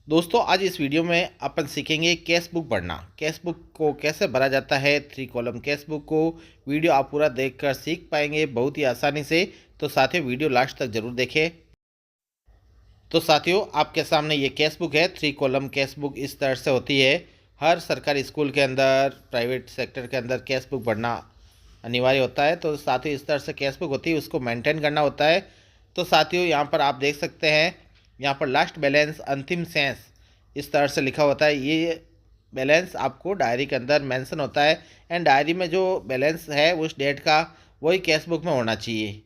दोस्तों आज इस वीडियो में अपन सीखेंगे कैश बुक भरना। कैश बुक को कैसे भरा जाता है, 3 कॉलम कैश बुक को। वीडियो आप पूरा देखकर सीख पाएंगे बहुत ही आसानी से। तो साथियों वीडियो लास्ट तक जरूर देखें। तो साथियों आपके सामने ये कैश बुक है। 3 कॉलम कैश बुक इस तरह से होती है। हर सरकारी स्कूल के अंदर, प्राइवेट सेक्टर के अंदर कैश बुक भरना अनिवार्य होता है। तो साथियों इस तरह से कैश बुक होती है, उसको मेंटेन करना होता है। तो साथियों यहाँ पर आप देख सकते हैं, यहाँ पर लास्ट बैलेंस अंतिम शेष इस तरह से लिखा होता है। ये बैलेंस आपको डायरी के अंदर मेंशन होता है एंड डायरी में जो बैलेंस है उस डेट का वही कैश बुक में होना चाहिए।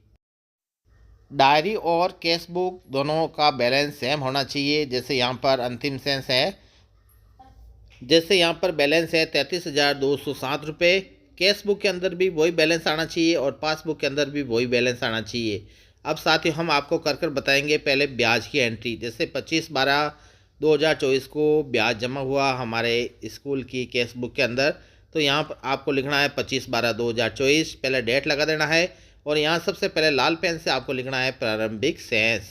डायरी और कैश बुक दोनों का बैलेंस सेम होना चाहिए। जैसे यहाँ पर अंतिम शेष है, जैसे यहाँ पर बैलेंस है 33,207 रुपये। कैश बुक के अंदर भी वही बैलेंस आना चाहिए और पासबुक के अंदर भी वही बैलेंस आना चाहिए। अब साथ ही हम आपको कर कर बताएंगे पहले ब्याज की एंट्री। जैसे 25/12/2024 को ब्याज जमा हुआ हमारे स्कूल की कैश बुक के अंदर। तो यहाँ पर आपको लिखना है 25/12/2024, पहले डेट लगा देना है और यहाँ सबसे पहले लाल पेन से आपको लिखना है प्रारंभिक शेष।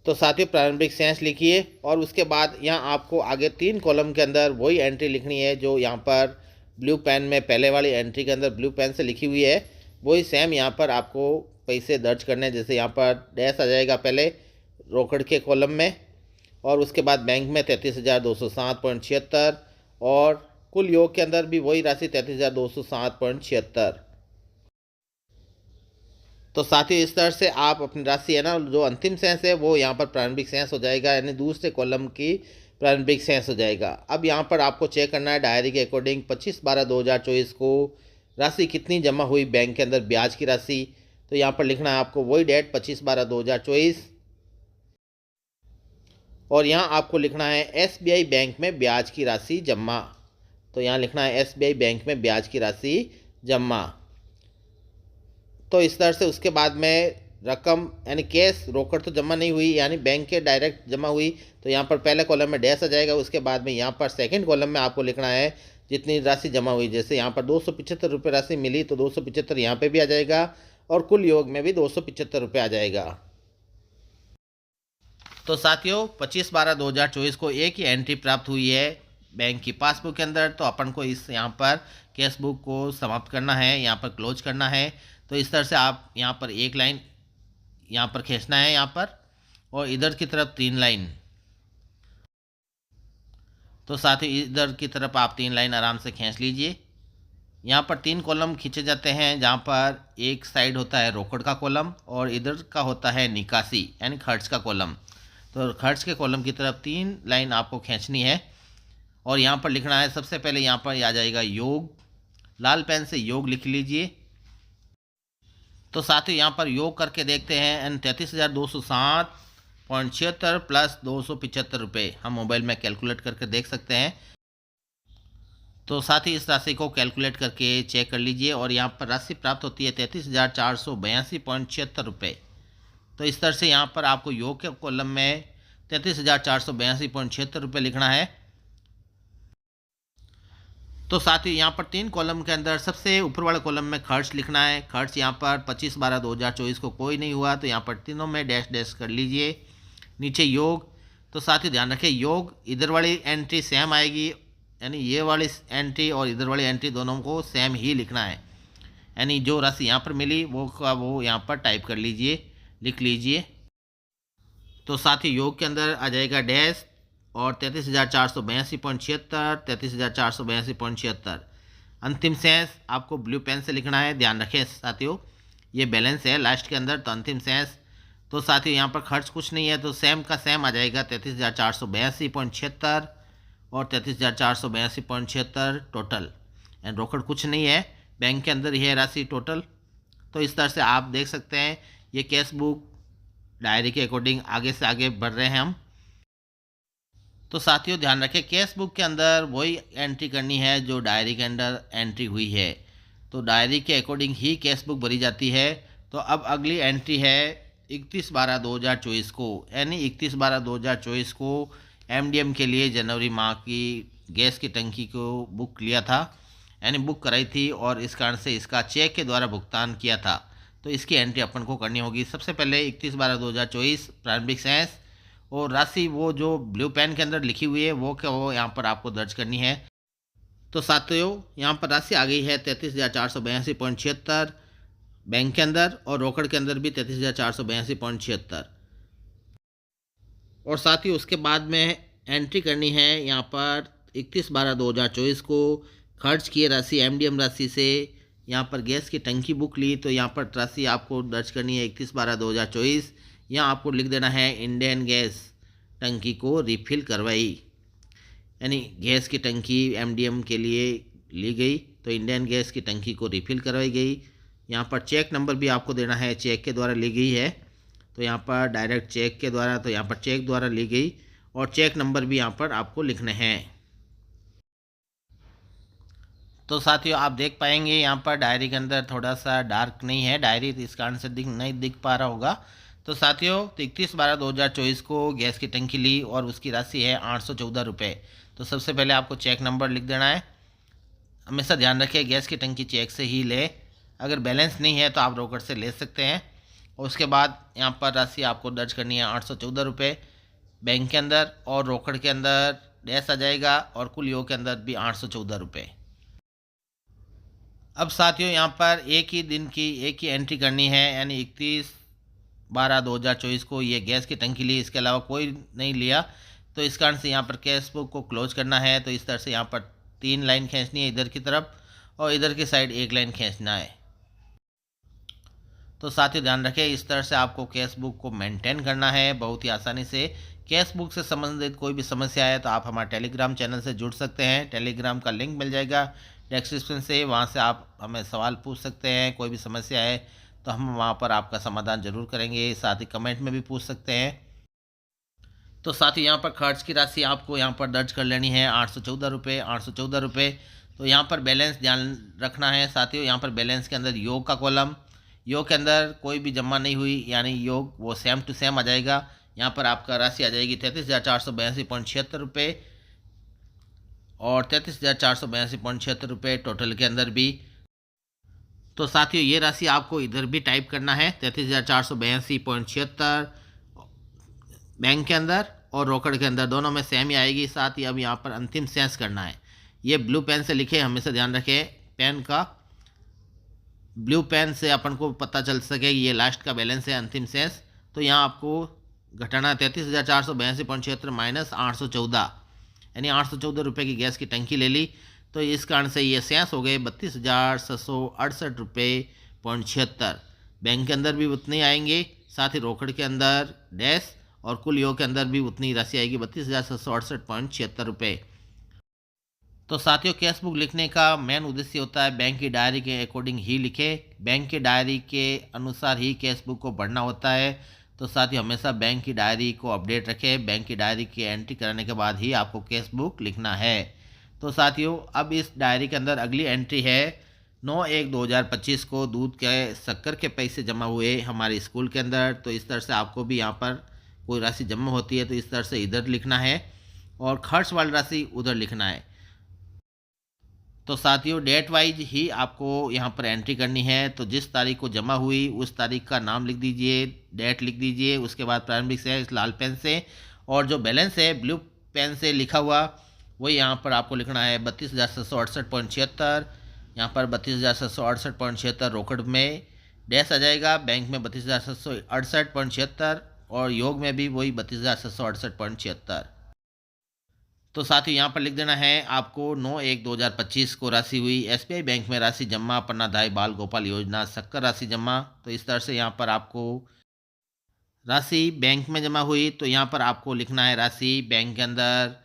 तो साथियों प्रारंभिक शेष लिखिए और उसके बाद यहाँ आपको आगे 3 कॉलम के अंदर वही एंट्री लिखनी है जो यहाँ पर ब्लू पेन में पहले वाली एंट्री के अंदर ब्लू पेन से लिखी हुई है। वही सेम यहाँ पर आपको पैसे दर्ज करने हैं। जैसे यहाँ पर डैश आ जाएगा पहले रोकड़ के कॉलम में और उसके बाद बैंक में 33,207.76 और कुल योग के अंदर भी वही राशि 33,207.76। तो साथ ही इस तरह से आप अपनी राशि है ना, जो अंतिम शेष है वो यहाँ पर प्रारंभिक शेष हो जाएगा, यानी दूसरे कॉलम की प्रारंभिक शेष हो जाएगा। अब यहाँ पर आपको चेक करना है डायरी के अकॉर्डिंग 25/12/2024 को राशि कितनी जमा हुई बैंक के अंदर, ब्याज की राशि। तो यहाँ पर लिखना है आपको वही डेट 25/12/2024 और यहाँ आपको लिखना है SBI बैंक में ब्याज की राशि जमा। तो यहाँ लिखना है SBI बैंक में ब्याज की राशि जमा। तो इस तरह से उसके बाद में रकम यानी कैश रोकड़ तो जमा नहीं हुई, यानी बैंक के डायरेक्ट जमा हुई। तो यहाँ पर पहले कॉलम में डैश आ जाएगा। उसके बाद में यहाँ पर सेकंड कॉलम में आपको लिखना है जितनी राशि जमा हुई। जैसे यहाँ पर 275 रुपये राशि मिली तो 275 यहाँ पे भी आ जाएगा और कुल योग में भी 275 रुपये आ जाएगा। तो साथियों 25/12/2024 को एक ही एंट्री प्राप्त हुई है बैंक की पासबुक के अंदर। तो अपन को इस यहाँ पर कैश बुक को समाप्त करना है, यहाँ पर क्लोज करना है। तो इस तरह से आप यहाँ पर एक लाइन यहाँ पर खींचना है यहाँ पर और इधर की तरफ 3 लाइन। तो साथ ही इधर की तरफ आप 3 लाइन आराम से खींच लीजिए। यहाँ पर 3 कॉलम खींचे जाते हैं, जहाँ पर एक साइड होता है रोकड़ का कॉलम और इधर का होता है निकासी यानी खर्च का कॉलम। तो खर्च के कॉलम की तरफ 3 लाइन आपको खींचनी है और यहाँ पर लिखना है सबसे पहले यहाँ पर आ जाएगा योग। लाल पेन से योग लिख लीजिए। तो साथ ही यहाँ पर योग करके देखते हैं एंड 33,207.76 प्लस 275 रुपये हम मोबाइल में कैलकुलेट करके देख सकते हैं। तो साथ ही इस राशि को कैलकुलेट करके चेक कर लीजिए और यहाँ पर राशि प्राप्त होती है 33,482.76 रुपये। तो इस तरह से यहाँ पर आपको योग के कॉलम में 33,482.76 रुपये लिखना है। तो साथ ही यहाँ पर 3 कॉलम के अंदर सबसे ऊपर वाले कॉलम में खर्च लिखना है। खर्च यहाँ पर 25/12/2024 को कोई नहीं हुआ तो यहाँ पर तीनों में डैश डैश कर लीजिए। नीचे योग। तो साथ ही ध्यान रखें योग इधर वाली एंट्री सेम आएगी, यानी ये वाली एंट्री और इधर वाली एंट्री दोनों को सेम ही लिखना है। यानी जो राशि यहाँ पर मिली वो का वो यहाँ पर टाइप कर लीजिए, लिख लीजिए। तो साथ ही योग के अंदर आ जाएगा डैश और 33,482.76, 33,482.76। अंतिम शेष आपको ब्लू पेन से लिखना है। ध्यान रखें साथियों ये बैलेंस है लास्ट के अंदर, तो अंतिम शेष। तो साथियों यहाँ पर खर्च कुछ नहीं है तो सेम का सेम आ जाएगा 33,482.76 और 33,482.76 टोटल। एंड रोकड़ कुछ नहीं है, बैंक के अंदर ही है राशि टोटल। तो इस तरह से आप देख सकते हैं ये कैश बुक डायरी के अकॉर्डिंग आगे से आगे बढ़ रहे हैं हम। तो साथियों ध्यान रखें कैश बुक के अंदर वही एंट्री करनी है जो डायरी के अंदर एंट्री हुई है। तो डायरी के अकॉर्डिंग ही कैश बुक भरी जाती है। तो अब अगली एंट्री है 31/12/2024 को, यानी 31/12/2024 को MDM के लिए जनवरी माह की गैस की टंकी को बुक लिया था, यानी बुक कराई थी और इस कारण से इसका चेक के द्वारा भुगतान किया था। तो इसकी एंट्री अपन को करनी होगी। सबसे पहले 31/12/2024 प्रारंभिक शेष और राशि वो जो ब्लू पेन के अंदर लिखी हुई है वो यहाँ पर आपको दर्ज करनी है। तो साथियों यहाँ पर राशि आ गई है 33,482.76 बैंक के अंदर, और रोकड़ के अंदर भी 33,482.76। और साथ ही उसके बाद में एंट्री करनी है यहाँ पर 31/12/2024 को खर्च किए राशि एमडीएम राशि से यहाँ पर गैस की टंकी बुक ली, तो यहाँ पर राशि आपको दर्ज करनी है 31/12/2024। यहाँ आपको लिख देना है इंडियन गैस टंकी को रिफ़िल करवाई, यानी गैस की टंकी एमडीएम के लिए ली गई, तो इंडियन गैस की टंकी को रिफ़िल करवाई गई। यहाँ पर चेक नंबर भी आपको देना है, चेक के द्वारा ली गई है, तो यहाँ पर डायरेक्ट चेक के द्वारा, तो यहाँ पर चेक द्वारा ली गई, और चेक नंबर भी यहाँ पर आपको लिखने हैं। तो साथियों आप देख पाएंगे यहाँ पर डायरी के अंदर थोड़ा सा डार्क नहीं है डायरी, तो इस कारण से नहीं दिख पा रहा होगा। तो साथियों 31/12/2024 को गैस की टंकी ली और उसकी राशि है 814 रुपये। तो सबसे पहले आपको चेक नंबर लिख देना है। हमेशा ध्यान रखें गैस की टंकी चेक से ही ले, अगर बैलेंस नहीं है तो आप रोकड़ से ले सकते हैं। और उसके बाद यहाँ पर राशि आपको दर्ज करनी है 814 रुपये बैंक के अंदर, और रोकड़ के अंदर डैश आ जाएगा, और कुल योग के अंदर भी 814 रुपये। अब साथियों यहाँ पर एक ही एंट्री करनी है, यानी 31/12/2024 को ये गैस की टंकी ली, इसके अलावा कोई नहीं लिया, तो इस कारण से यहाँ पर कैश बुक को क्लोज करना है। तो इस तरह से यहाँ पर 3 लाइन खींचनी है इधर की तरफ, और इधर की साइड 1 लाइन खींचना है। तो साथियों ध्यान रखें इस तरह से आपको कैश बुक को मेंटेन करना है बहुत ही आसानी से। कैश बुक से संबंधित कोई भी समस्या है तो आप हमारे टेलीग्राम चैनल से जुड़ सकते हैं, टेलीग्राम का लिंक मिल जाएगा डिस्क्रिप्शन से, वहाँ से आप हमें सवाल पूछ सकते हैं। कोई भी समस्या है तो हम वहाँ पर आपका समाधान जरूर करेंगे, साथ ही कमेंट में भी पूछ सकते हैं। तो साथ ही यहाँ पर खर्च की राशि आपको यहाँ पर दर्ज कर लेनी है 814 रुपये, 814 रुपये। तो यहाँ पर बैलेंस ध्यान रखना है साथियों, यहाँ पर बैलेंस के अंदर योग का कॉलम, योग के अंदर कोई भी जमा नहीं हुई, यानी योग वो सेम टू सेम आ जाएगा। यहाँ पर आपका राशि आ जाएगी 33,482.76 रुपये, और 33,482.76 रुपये टोटल के अंदर भी। तो साथियों ये राशि आपको इधर भी टाइप करना है 33,482.76 बैंक के अंदर और रोकड़ के अंदर, दोनों में सेम ही आएगी। साथ ही अब यहाँ पर अंतिम शेष करना है, ये ब्लू पेन से लिखे, हमेशा ध्यान रखें पेन का, ब्लू पेन से अपन को पता चल सके ये लास्ट का बैलेंस है अंतिम शेष। तो यहाँ आपको घटाना 33,482.76 माइनस 814, यानी 814 रुपये की गैस की टंकी ले ली, तो इस कारण से ये शेष हो गए 32,768 रुपये 76। बैंक के अंदर भी उतने आएंगे, साथ ही रोकड़ के अंदर डैश, और कुल योग के अंदर भी उतनी राशि आएगी 32,768.76 रुपये। तो साथियों कैश बुक लिखने का मेन उद्देश्य होता है बैंक की डायरी के अकॉर्डिंग ही लिखे, बैंक की डायरी के अनुसार ही कैश बुक को पढ़ना होता है। तो साथियों हमेशा बैंक की डायरी को अपडेट रखें, बैंक की डायरी की एंट्री करने के बाद ही आपको कैश बुक लिखना है। तो साथियों अब इस डायरी के अंदर अगली एंट्री है 9/1/2025 को दूध के शक्कर के पैसे जमा हुए हमारे स्कूल के अंदर। तो इस तरह से आपको भी यहाँ पर कोई राशि जमा होती है तो इस तरह से इधर लिखना है, और खर्च वाली राशि उधर लिखना है। तो साथियों डेट वाइज ही आपको यहाँ पर एंट्री करनी है, तो जिस तारीख को जमा हुई उस तारीख का नाम लिख दीजिए, डेट लिख दीजिए, उसके बाद प्रारंभिक शेष लाल पेन से, और जो बैलेंस है ब्लू पेन से लिखा हुआ वही यहाँ पर आपको लिखना है 32,768.76। यहाँ पर 32,768.76 रोकड़ में डैश आ जाएगा, बैंक में 32,768.76, और योग में भी वही 32,768.76। तो साथ ही यहाँ पर लिख देना है आपको 9/1/2025 को राशि हुई एसबीआई बैंक में राशि जमा पन्नाधाय बाल गोपाल योजना शक्कर राशि जमा। तो इस तरह से यहाँ पर आपको राशि बैंक में जमा हुई, तो यहाँ पर आपको लिखना है राशि बैंक के अंदर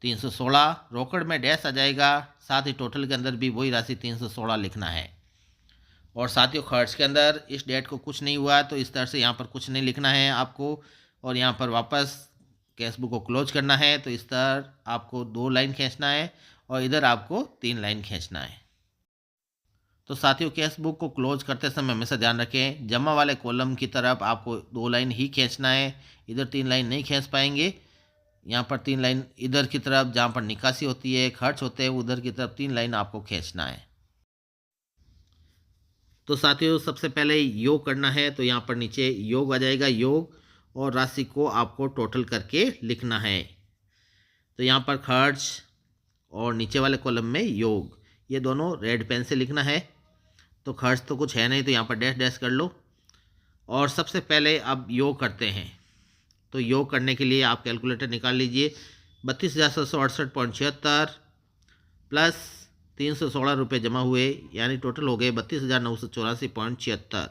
316, रोकड़ में डैश आ जाएगा, साथ ही टोटल के अंदर भी वही राशि 316 लिखना है। और साथियों खर्च के अंदर इस डेट को कुछ नहीं हुआ, तो इस तरह से यहाँ पर कुछ नहीं लिखना है आपको, और यहाँ पर वापस कैश बुक को क्लोज करना है। तो इस तरह आपको 2 लाइन खींचना है, और इधर आपको 3 लाइन खींचना है। तो साथियों कैश बुक को क्लोज करते समय हमेशा ध्यान रखें जमा वाले कॉलम की तरफ आपको 2 लाइन ही खींचना है, इधर 3 लाइन नहीं खींच पाएंगे। यहाँ पर 3 लाइन इधर की तरफ जहाँ पर निकासी होती है खर्च होते हैं उधर की तरफ 3 लाइन आपको खींचना है। तो साथियों सबसे पहले योग करना है, तो यहाँ पर नीचे योग आ जाएगा, योग, और राशि को आपको टोटल करके लिखना है। तो यहाँ पर खर्च और नीचे वाले कॉलम में योग, ये दोनों रेड पेन से लिखना है। तो खर्च तो कुछ है नहीं, तो यहाँ पर डैश डैश कर लो। और सबसे पहले अब योग करते हैं। तो योग करने के लिए आप कैलकुलेटर निकाल लीजिए। 32,768.76 प्लस 316 रुपये जमा हुए, यानी टोटल हो गए 32,984.76।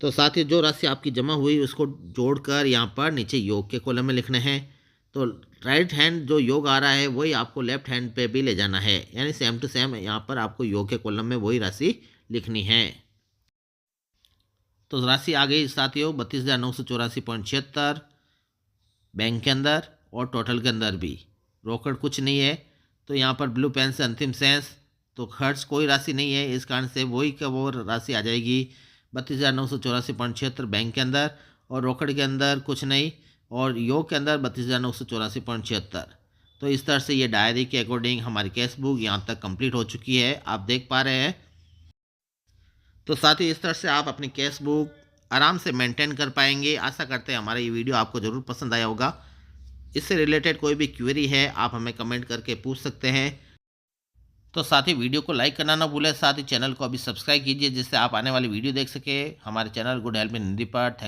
तो साथ ही जो राशि आपकी जमा हुई उसको जोड़कर यहाँ पर नीचे योग के कॉलम में लिखने हैं। तो राइट हैंड जो योग आ रहा है वही आपको लेफ्ट हैंड पे भी ले जाना है, यानी सेम टू सेम यहाँ पर आपको योग के कॉलम में वही राशि लिखनी है। तो राशि आ गई साथियों 32,984.76 बैंक के अंदर और टोटल के अंदर भी। रोकड़ कुछ नहीं है, तो यहाँ पर ब्लू पेन से अंतिम शेष। तो खर्च कोई राशि नहीं है, इस कारण से वही का वो राशि आ जाएगी 32,984.76 बैंक के अंदर, और रोकड़ के अंदर कुछ नहीं, और योग के अंदर 32,984.76। तो इस तरह से ये डायरी के अकॉर्डिंग हमारी कैश बुक यहाँ तक कंप्लीट हो चुकी है, आप देख पा रहे हैं। तो साथ ही इस तरह से आप अपनी कैश बुक आराम से मेंटेन कर पाएंगे। आशा करते हैं हमारा ये वीडियो आपको ज़रूर पसंद आया होगा। इससे रिलेटेड कोई भी क्वेरी है आप हमें कमेंट करके पूछ सकते हैं। तो साथ ही वीडियो को लाइक करना ना भूलें, साथ ही चैनल को अभी सब्सक्राइब कीजिए जिससे आप आने वाली वीडियो देख सके। हमारे channel good help in Hindi पर